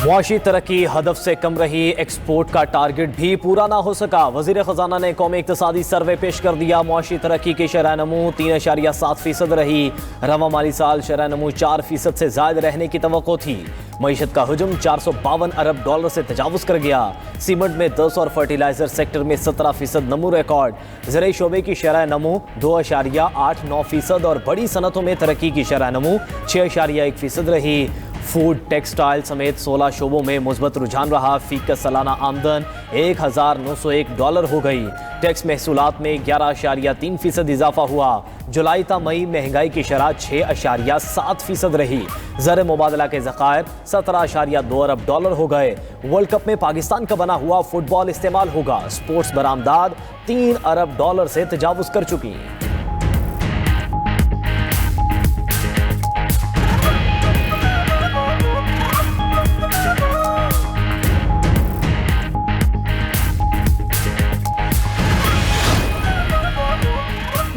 मुआशी तरक्की हदफ से कम रही, एक्सपोर्ट का टारगेट भी पूरा ना हो सका। वजीर खजाना ने कौमी इक्तिसादी सर्वे पेश कर दिया। मुआशी तरक्की की शरह नमू 3.7% रही। रवा माली साल शरह नमू 4% से ज्यादा रहने की तवक्को थी। मईशत का हुजम $452 अरब से तजावुज कर गया। सीमेंट में 10 और फर्टिलाइजर सेक्टर में 17% नमू रिकॉर्ड। ज़राई शोबे की शरह नमू 2.89% और बड़ी सनतों में तरक्की की शरह नमू 6.1% रही। फूड, टेक्सटाइल समेत 16 शोबों में मुस्बत रुझान रहा। फीकस सालाना आमदन $1,901 हो गई। टैक्स महसूलात में 11.3% इजाफा हुआ। जुलाई ता मई महंगाई की शरह 6.7% रही। ज़र मुबादला के ज़खायर $17.2 अरब हो गए। वर्ल्ड कप में पाकिस्तान का बना हुआ फुटबॉल इस्तेमाल होगा। स्पोर्ट्स बरामदाद $3 अरब से तजावुज कर चुकी।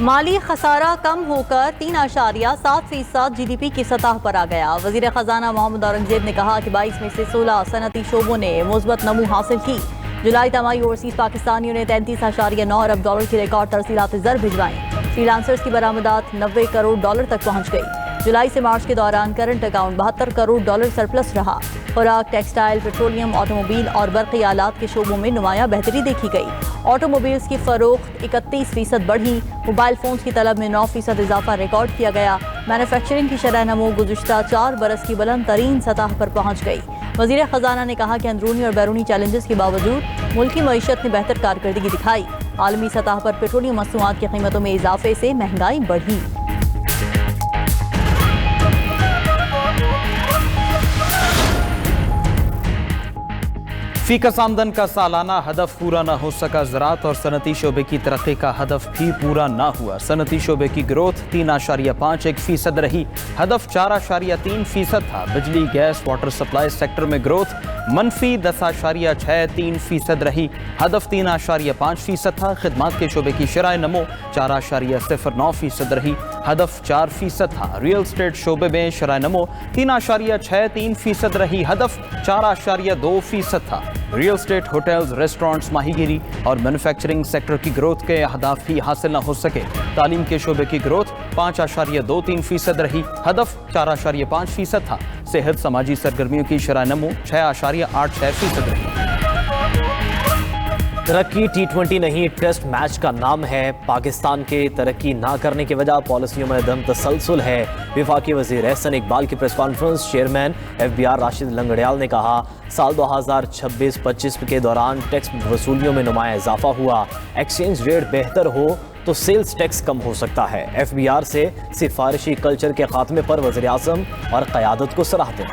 माली खसारा कम होकर 3.7% GDP की सतह पर आ गया। वजीर खजाना मोहम्मद औरंगजेब ने कहा कि 22 में से 16 सनती शोबों ने मुस्बत नमू हासिल की। जुलाई तमाही ओवरसीज पाकिस्तानियों ने $33.9 अरब की रिकॉर्ड तरसीलात ज़र भिजवाई। फ्रीलांसर्स की बरामदात $90 करोड़ तक पहुँच गई। जुलाई से मार्च के दौरान करंट अकाउंट $72 करोड़ सरप्लस रहा। खुराक, टेक्सटाइल, पेट्रोलियम, ऑटोमोबाइल और बरक़ी आलात के शोबों में नुमाया बेहतरी देखी गई। ऑटोमोबाइल्स की फरोख्त 31% बढ़ी। मोबाइल फोन्स की तलब में 9% इजाफा रिकॉर्ड किया गया। मैन्युफैक्चरिंग की शरह नमू गुज़िश्ता 4 बरस की बुलंद तरीन सतह पर पहुँच गई। वज़ीर ख़जाना ने कहा कि अंदरूनी और बैरूनी चैलेंजेस के बावजूद मुल्की मईशत ने बेहतर कारकर्दगी दिखाई। आलमी सतह पर पेट्रोलियम मसनूआत की कीमतों में इजाफे से महंगाई बढ़ी। फीकस आमदन का सालाना हदफ पूरा न हो सका। ज़राअत और सनती शोबे की तरक्की का हदफ भी पूरा न हुआ। सनती शोबे की ग्रोथ 3.51% रही। हदफ 4.3% था। बिजली, गैस, वाटर सप्लाई सेक्टर में ग्रोथ मनफी 10.63% रही। हदफ 3.5% था। खिदमात के शोबे की शरह नमो 4.09% रही। हदफ 4% था। रियल स्टेट शोबे में शरह नमो 3.63% रही। हदफ 4.2% था। रियल स्टेट, होटल्स, रेस्टोरेंट्स, माहीगिरी और मैन्युफैक्चरिंग सेक्टर की ग्रोथ के अहदाफ ही हासिल न हो सके। तालीम के शोबे की ग्रोथ 5.23% रही। हदफ 4.5% था। सेहत, समाजी सरगर्मियों की शरह नमो 6.86% रही। तरक्की T20 नहीं, टेस्ट मैच का नाम है। पाकिस्तान के तरक्की ना करने की वजह पॉलिसियों में दम तसलसल है। विफाकी वज़ीर एहसन इकबाल की press conference. Chairman FBR Rashid Langrial ने कहा, साल 2026-25 के दौरान टैक्स वसूलियों में नुमाया इजाफा हुआ। एक्सचेंज रेट बेहतर हो तो सेल्स टैक्स कम हो सकता है। FBR से सिफारिशी कल्चर के खात्मे पर वज़ीर आज़म और क़यादत को सराहते हैं।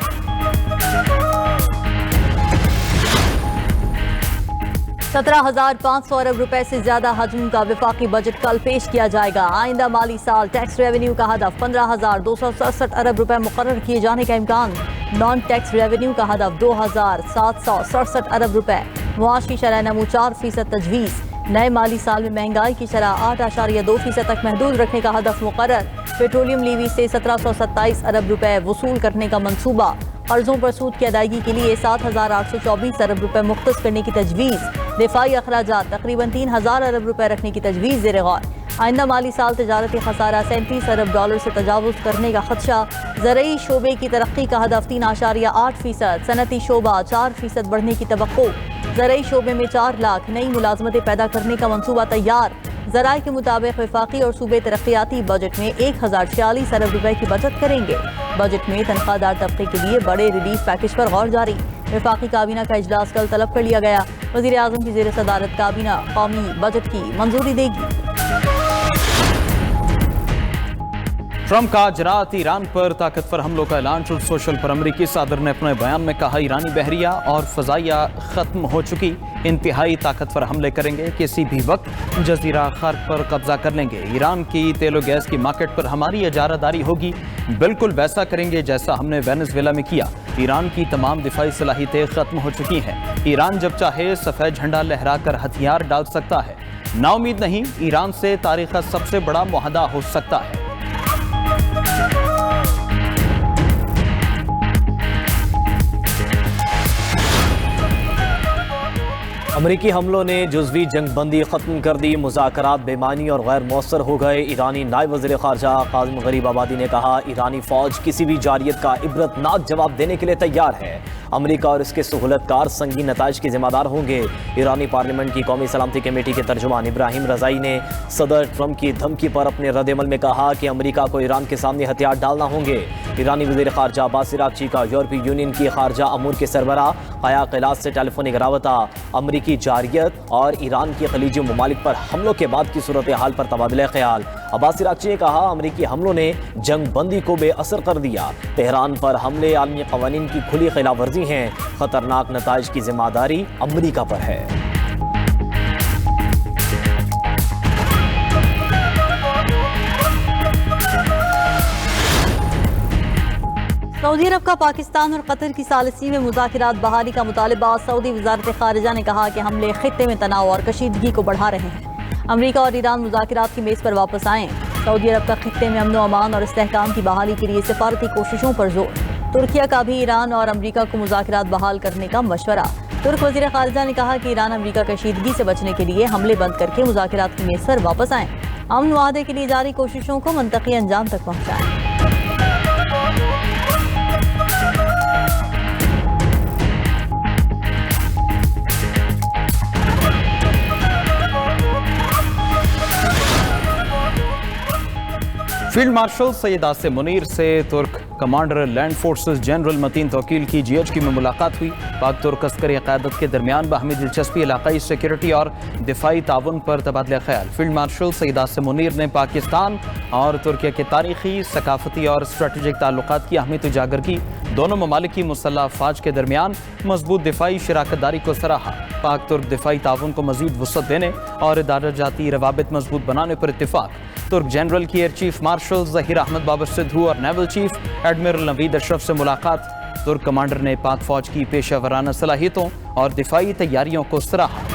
17,500 अरब रुपए से ज्यादा हजम का विफाकी बजट कल पेश किया जाएगा। आइंदा माली साल टैक्स रेवेन्यू का हदफ 15,267 अरब रुपए मुकर्रर किए जाने का इम्कान। नॉन टैक्स रेवेन्यू का हदफ 2,767 अरब रुपए। मुआशी शरह नमू 4% तजवीज़। नए माली साल में महंगाई की शरह 8.2% तक महदूद रखने का हदफ मुकर्रर। पेट्रोलियम लीवी से 1727 अरब रुपए वसूल करने का मंसूबा। कर्जों पर सूद की अदायगी के लिए 7,824 अरब रुपए मुख्तस करने की तजवीज़। दिफाई अखराजात तकरीबन 3,000 अरब रुपए रखने की तजवीज़ ज़ेर गौर। आइंदा माली साल तजारती खसारा $37 अरब से तजावुज़ करने का खदशा। ज़रई शोबे की तरक्की का हदफ 3.8%। सनती शोबा 4% बढ़ने की तवक्को। ज़रई शोबे में 4 लाख नई मुलाजमतें पैदा करने का मनसूबा तैयार। ज़राए के मुताबिक विफाकी और सूबे तरक्याती बजट में 1,046 अरब रुपए की बचत करेंगे। बजट में तनख्वाहदार तबके के लिए बड़े रिलीफ पैकेज पर गौर जारी। विफाकी काबीना का इजलास कल तलब कर लिया गया। वज़ीर आज़म की ज़ेर सदारत काबीना कौमी बजट की मंजूरी देगी। ट्रंप का ज़राअत ईरान पर ताकतवर हमलों का ऐलान। सोशल पर अमरीकी सदर ने अपने बयान में कहा, ईरानी बहरिया और फ़ज़ाइया ख़त्म हो चुकी। इंतहाई ताकतवर हमले करेंगे। किसी भी वक्त जजीरा खर्क पर कब्जा कर लेंगे। ईरान की तेल और गैस की मार्केट पर हमारी इजारादारी होगी। बिल्कुल वैसा करेंगे जैसा हमने वेनेजुएला में किया। ईरान की तमाम दिफाई सलाहियतें ख़त्म हो चुकी हैं। ईरान जब चाहे सफ़ेद झंडा लहराकर हथियार डाल सकता है। नाउमीद नहीं, ईरान से तारीख़ का सबसे बड़ा मुआहदा हो सकता है। अमरीकी हमलों ने जुज़वी जंगबंदी ख़त्म कर दी, मुज़ाकरात बेमानी और गैर मौसर हो गए। ईरानी नायब वज़ीर ख़ारजा काज़िम गरीबाबादी ने कहा, ईरानी फ़ौज किसी भी जारियत का इबरतनाक जवाब देने के लिए तैयार है। अमरीका और इसके सहूलतकार संगीन नताइज के ज़िम्मेदार होंगे। ईरानी पार्लियामेंट की कौमी सलामती कमेटी के तर्जुमान इब्राहिम रज़ाई ने सदर ट्रंप की धमकी पर अपने रद्द-ए-अमल में कहा कि अमरीका को ईरान के सामने हथियार डालना होंगे। ईरानी वज़ीर ख़ारजा अब्बास अराग़ची का यूरोपीय यूनियन की ख़ारजा अमूर के सरबराह काया क़िलास से टेलीफोनिक राबता। अमरीकी जारियत और ईरान की खलीजी ममालिक पर हमलों के बाद की सूरत हाल पर तबादला ख्याल। अब्बास अराग़ची ने कहा, अमरीकी हमलों ने जंग बंदी को बेअसर कर दिया। तेहरान पर हमले आलमी क़वानीन की खुली खिलाफ वर्जी हैं। खतरनाक नताइज की जिम्मेदारी अमरीका पर है। सऊदी अरब का पाकिस्तान और कतर की सालिसी में मुज़ाकरात बहाली का मुतालबा। सऊदी वज़ारत ख़ारिजा ने कहा कि हमले खित्ते में तनाव और कशीदगी को बढ़ा रहे हैं। अमरीका और ईरान मुज़ाकरात की मेज़ पर वापस आएँ। सऊदी अरब का खित्ते में अमन व अमान और इस्तेहकाम की बहाली के लिए सिफारती कोशिशों पर जोर। तुर्किया का भी ईरान और अमरीका को मुज़ाकरात बहाल करने का मशवरा। तुर्क वज़ीर ख़ारिजा ने कहा कि ईरान अमरीका कशीदगी से बचने के लिए हमले बंद करके मुज़ाकरात की मेज़ पर वापस आएँ। अमन मुआहदे के लिए जारी कोशिशों को मंतकी अंजाम तक पहुँचाएँ। फील्ड मार्शल सैयद आसिम मुनीर से तुर्क commander land forces general Metin Tokel की GHQ में मुलाकात हुई। पाक तुर्क अस्करी क़यादत के दरमियान बाहमी दिलचस्पी, इलाकाई सिक्योरिटी और दिफाई ताउन पर तबादला ख्याल। फील्ड मार्शल सैयद आसिम मुनीर ने पाकिस्तान और तुर्किया के तारीखी, सकाफती और स्ट्रेटेजिक ताल्लुकात की अहमियत उजागर की। दोनों ममालिक की मुसल्लह अफवाज के दरमियान मजबूत दिफाई शराकतदारी को सराहा। पाक तुर्क दिफाई ताउन को मजीद वुसअत देने और इदारा-जाती रवाबित मजबूत बनाने पर इत्तिफाक। तुर्क जनरल की air chief marshal Zaheer Ahmed Babar Sidhu और naval chief admiral Naveed Ashraf से मुलाकात। तुर्क कमांडर ने पाक फौज की पेशेवराना सलाहियतों और दिफाई तैयारियों को सराहा।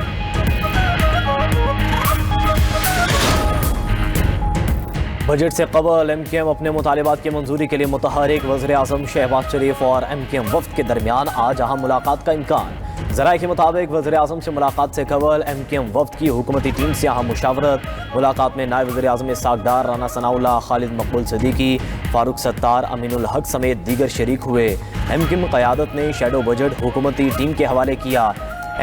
बजट से कबल MKM अपने मुतालिबात की मंजूरी के लिए मुतहरिक। वज़ीर आज़म शहबाज शरीफ और MKM वफ़द के दरमियान आज अहम मुलाकात का इम्कान। ज़राए के मुताबिक वज़ीर आज़म से मुलाकात से कबल MKM वफ़द की हुकूमती टीम से अहम मुशावरत। मुलाकात में नायब वज़ीर आज़म इसहाक़ डार, राना सनाउल्लाह, खालिद मकबूल सिद्दीकी, फारूक सत्तार, अमीनुल हक समेत दीगर शरीक हुए। MKM क़यादत ने शैडो बजट हुकूमती टीम के हवाले किया।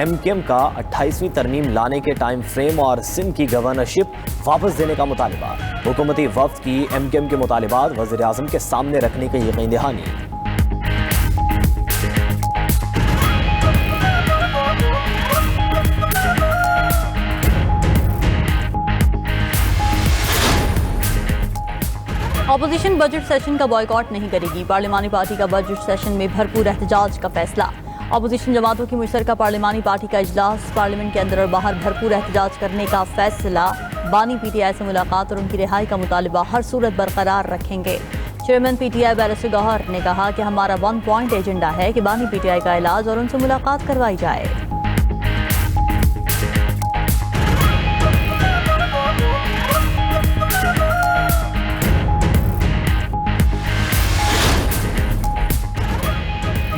MKM का 28वीं तरमीम लाने के टाइम फ्रेम और सिंध की गवर्नरशिप वापस देने का मुतालबा। हुकूमती वफ़द की MKM के मुतालिबात वज़ीर आज़म के सामने रखने की यकीन दहानी। अपोजिशन बजट सेशन का बॉयकॉट नहीं करेगी। पार्लिमानी पार्टी का बजट सेशन में भरपूर एहतजाज का फैसला। अपोजिशन जमातों की मुश्तरका पार्लिमानी पार्टी का इजलास, पार्लियामेंट के अंदर और बाहर भरपूर एहतजाज करने का फैसला। बानी PTI से मुलाकात और उनकी रिहाई का मुतालिबा हर सूरत बरकरार रखेंगे। चेयरमैन PTI बैरिस्टर गौहर ने कहा कि हमारा 1 पॉइंट एजेंडा है कि बानी PTI का इलाज और उनसे मुलाकात करवाई जाए।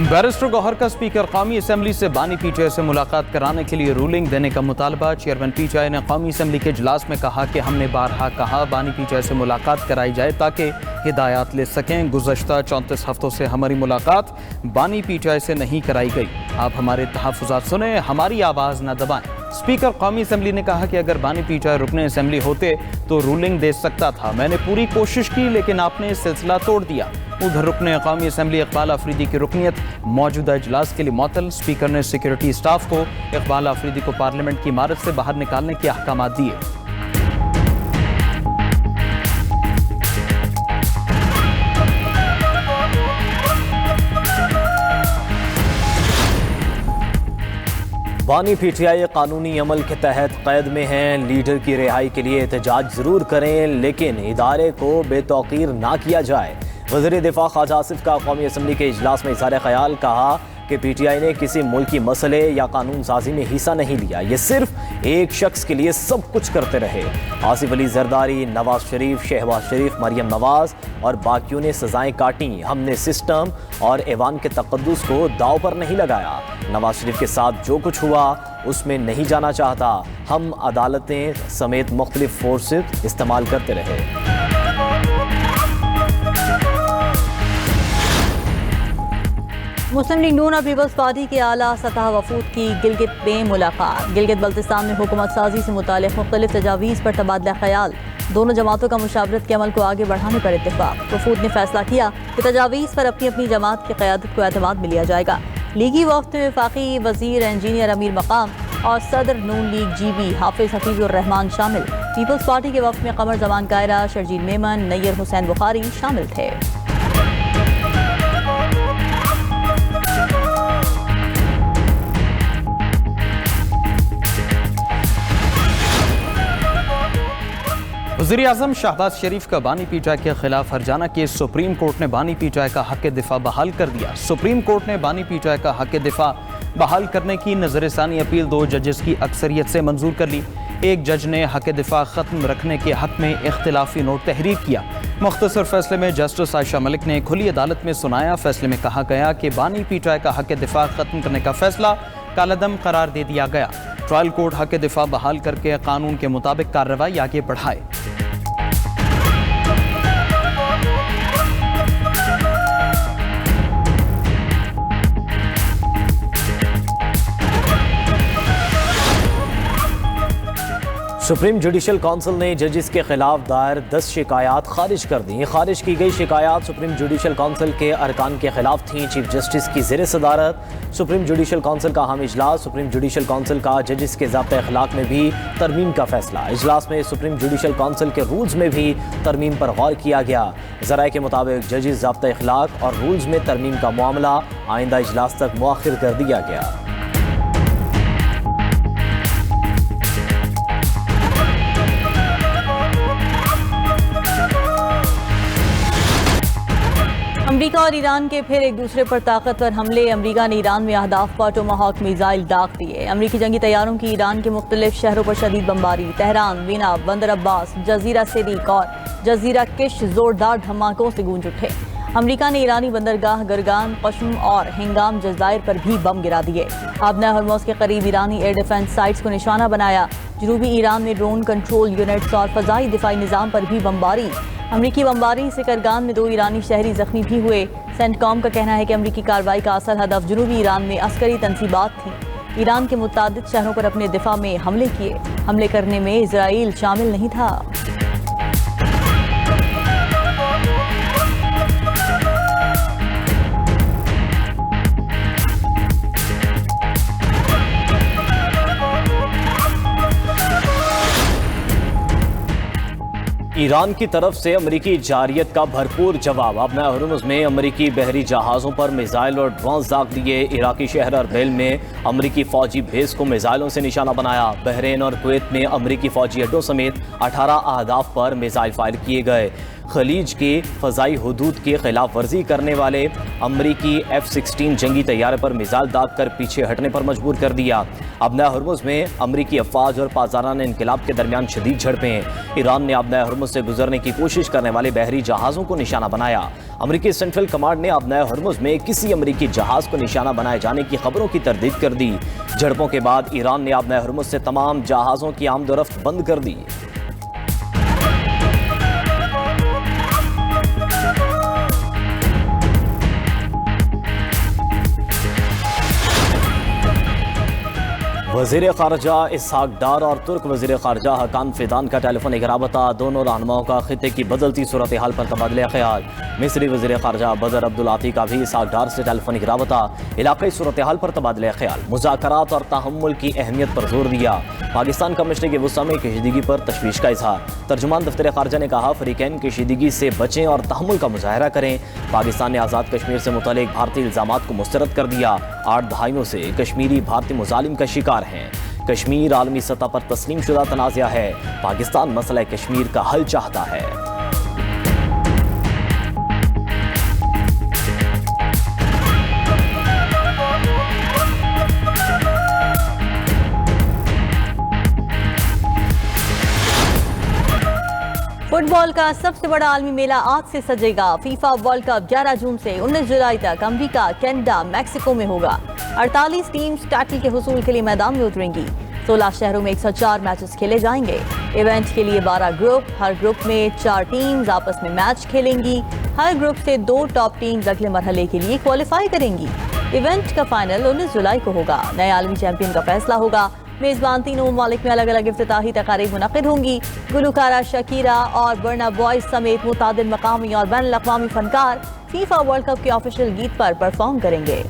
बैरिस्टर गौहर का स्पीकर कौमी असम्बली से बानी PTI से मुलाकात कराने के लिए रूलिंग देने का मुतालबा। चेयरमैन PTI ने कौमी असम्बली के इजलास में कहा कि हमने बारहा कहा बानी PTI से मुलाकात कराई जाए ताकि हिदायत ले सकें। गुज़श्ता 34 हफ्तों से हमारी मुलाकात बानी PTI से नहीं कराई गई। आप हमारे तहफ़्फ़ुज़ात सुने, हमारी आवाज़ न दबाएं। स्पीकर कौमी असम्बली ने कहा कि अगर बानी PTI रुकने असम्बली होते तो रूलिंग दे सकता था। मैंने पूरी कोशिश की लेकिन आपने सिलसिला तोड़ दिया। उधर रुकने कौमी असम्बली इकबाल आफरीदी की रुकनीत मौजूदा इजलास के लिए मुअत्तल। स्पीकर ने सिक्योरिटी स्टाफ को इकबाल आफरीदी को पार्लियामेंट की इमारत से बाहर निकालने के अहकाम दिए। बानी PTI कानूनी अमल के तहत कैद में हैं। लीडर की रिहाई के लिए एहतजाज ज़रूर करें लेकिन इदारे को बेतौकीर ना किया जाए। वज़ीर दिफा ख्वाजा आसिफ का कौमी असम्बली के इजलास में इज़हार ख्याल। कहा कि PTI ने किसी मुल्की मसले या कानून साजी में हिस्सा नहीं लिया, ये सिर्फ एक शख्स के लिए सब कुछ करते रहे। आसिफ अली जरदारी, नवाज शरीफ, शहबाज शरीफ, मरियम नवाज और बाकियों ने सजाएं काटी। हमने सिस्टम और ऐवान के तकद्दुस को दाव पर नहीं लगाया। नवाज शरीफ के साथ जो कुछ हुआ उसमें नहीं जाना चाहता। हम अदालतें समेत मुख्तलिफ फोर्सेस इस्तेमाल करते रहे। मुस्लिम लीग नून और पीपल्स पार्टी के आला सतह वफूद की गिलगित में मुलाकात। गिलगित बल्तिस्तान में हुकूमत साजी से मुतालिक मुख्तलिफ तजावीज़ पर तबादला ख्याल। दोनों जमातों का मुशावरत के अमल को आगे बढ़ाने पर इत्तेफाक। वफूद ने फैसला किया कि तजावीज़ पर अपनी अपनी जमात की क़यादत को एतमाद में लिया जाएगा। लीगी वफ्द में वफाकी वज़ीर इंजीनियर अमीर मकाम और सदर नून लीग GB हाफिज़ हफीज़ुर्रहमान शामिल। पीपल्स पार्टी के वफ्द में कमर जमान कायरा, शर्जील मेमन, नैयर हुसैन बुखारी शामिल थे। वज़ीर आज़म शहबाज शरीफ का बानी PTI के खिलाफ हरजाना केस सुप्रीम कोर्ट ने बानी PTI का हक़ दिफा बहाल कर दिया। सुप्रीम कोर्ट ने बानी PTI का हक़ दिफा बहाल करने की नज़रसानी अपील 2 जजेस की अक्सरियत से मंजूर कर ली। एक जज ने हक़ दिफा ख़त्म रखने के हक़ में इख्तिलाफी नोट तहरीर किया। मुख्तसर फैसले में जस्टिस आयशा मलिक ने खुली अदालत में सुनाया। फैसले में कहा गया कि बानी PTI का हक़ दिफा ख़त्म करने का फैसला कालदम करार दे दिया गया। ट्रायल कोर्ट हक़ दिफा बहाल करके कानून के मुताबिक कार्रवाई आगे बढ़ाए। सुप्रीम जुडिशल काउंसिल ने जजेस के खिलाफ दायर 10 शिकायत खारिज कर दी। खारिज की गई शिकायत सुप्रीम जुडिशल काउंसिल के अरकान के खिलाफ थीं। चीफ जस्टिस की ज़ेर सदारत सुप्रीम जुडिशल काउंसिल का अहम इजलास। सुप्रीम जुडिशल काउंसिल का जजेस के ज़ाब्ता अखलाक में भी तरमीम का फैसला। इजलास में सुप्रीम जुडिशल काउंसिल के रूल्स में भी तरमीम पर गौर किया गया। ज़राए के मुताबिक जजेस ज़ाब्ता अखलाक और रूल्स में तरमीम का मामला आइंदा इजलास तक मुअख्खर कर दिया गया। अमरीका और ईरान के फिर एक दूसरे पर ताकतवर हमले। अमरीका ने ईरान में अहदाफ पर टोमाहॉक मिसाइल दाग दिए। अमरीकी जंगी तैयारों की ईरान के मुख्तलिफ शहरों पर शदीद बमबारी। तेहरान, वीना, बंदर अब्बास, जजीरा सिरीक और जजीरा किश जोरदार धमाकों से गूंज उठे। अमरीका ने ईरानी बंदरगाह गरगान, कश्म और हिंगाम जज़ायर पर भी बम गिरा दिए। आबना हरमुज़ के करीब ईरानी एयर डिफेंस साइट्स को निशाना बनाया। जनूबी ईरान में ड्रोन कंट्रोल यूनिट्स और फ़ज़ाई दिफाई निज़ाम पर भी बमबारी। अमरीकी बमबारी से करगान में 2 ईरानी शहरी जख्मी भी हुए। सेंटकॉम का कहना है कि अमरीकी कार्रवाई का असल हदफ जनूबी ईरान में अस्करी तंसीबात थी। ईरान के मुतादिद शहरों पर अपने दिफा में हमले किए। हमले करने में इजराइल शामिल नहीं था। ईरान की तरफ से अमरीकी जारियत का भरपूर जवाब। आबना हरमुज़ में अमरीकी बहरी जहाज़ों पर मिसाइल और ड्रोन दाग दिए। इराकी शहर अरबिल में अमरीकी फौजी बेस को मिसाइलों से निशाना बनाया। बहरीन और कुवैत में अमरीकी फौजी अड्डों समेत 18 अहदाफ पर मिसाइल फायर किए गए। खलीज के फ़ज़ाई हुदूद की खिलाफ वर्जी करने वाले अमरीकी F-16 जंगी तैयारे पर मिसाइल दाग कर पीछे हटने पर मजबूर कर दिया। आबना हरमुज़ में अमरीकी अफवाज और पासदाराना इनकलाब के दरमियान शदीद झड़पें। ईरान ने आबना हरमुज़ से गुजरने की कोशिश करने वाले बहरी जहाज़ों को निशाना बनाया। अमरीकी सेंट्रल कमांड ने आबना हरमुज़ में किसी अमरीकी जहाज़ को निशाना बनाए जाने की खबरों की तरदीद कर दी। झड़पों के बाद ईरान ने आबना हरमुज़ से तमाम जहाज़ों की आमदोरफ्त बंद कर दी। वज़ीर ख़ारजा इसहाक डार और तुर्क वज़ीर ख़ारजा हकान फ़िदान का टेलीफोनिक राबता। दोनों रहनुमाओं का खित्ते की बदलती सूरत हाल पर तबादला ख्याल। मिस्री वज़ीर ख़ारजा बदर अब्दुल आती का भी इसहाक डार से टेलीफोनिक राबता। इलाक़ाई सूरत हाल पर तबादला ख्याल। मुज़ाकरात और तहम्मुल की अहमियत पर जोर दिया। पाकिस्तान का मशरिक़ वुस्ता में कशीदगी पर तशवीश का इजहार। तर्जुमान दफ्तर ख़ारजा ने कहा, फ़रीक़ैन कशीदगी से बचें और तहम्मुल का मुज़ाहरा करें। पाकिस्तान ने आज़ाद कश्मीर से मुतल्लिक़ भारतीय इल्ज़ामात को मुस्तरद कर दिया। 8 दहाइयों से कश्मीरी भारतीय मुजालिम का शिकार हैं। कश्मीर आलमी सतह पर तस्लीम शुदा तनाज़ा है। पाकिस्तान मसला कश्मीर का हल चाहता है। फुटबॉल का सबसे बड़ा आलमी मेला आज से सजेगा। फीफा वर्ल्ड कप 11 जून से 19 जुलाई तक अमेरिका, कनाडा, मैक्सिको में होगा। 48 टीम्स टाइटल के हुसूल के लिए मैदान में उतरेंगी। 16 शहरों में 104 मैचेस खेले जाएंगे। इवेंट के लिए 12 ग्रुप, हर ग्रुप में 4 टीम्स आपस में मैच खेलेंगी। हर ग्रुप से 2 टॉप टीम्स अगले मरहले के लिए क्वालिफाई करेंगी। इवेंट का फाइनल 19 जुलाई को होगा। नए आलमी चैंपियन का फैसला होगा। मेजबान तीनों ममालिक में अलग अलग इफ्तिताही तकारीब मुनक़िद होंगी। गुलकारा शकीरा और बर्ना बॉयज समेत मुतादिद मकामी और बैनुल अक़वामी फनकार फीफा वर्ल्ड कप के ऑफिशियल गीत पर परफॉर्म करेंगे।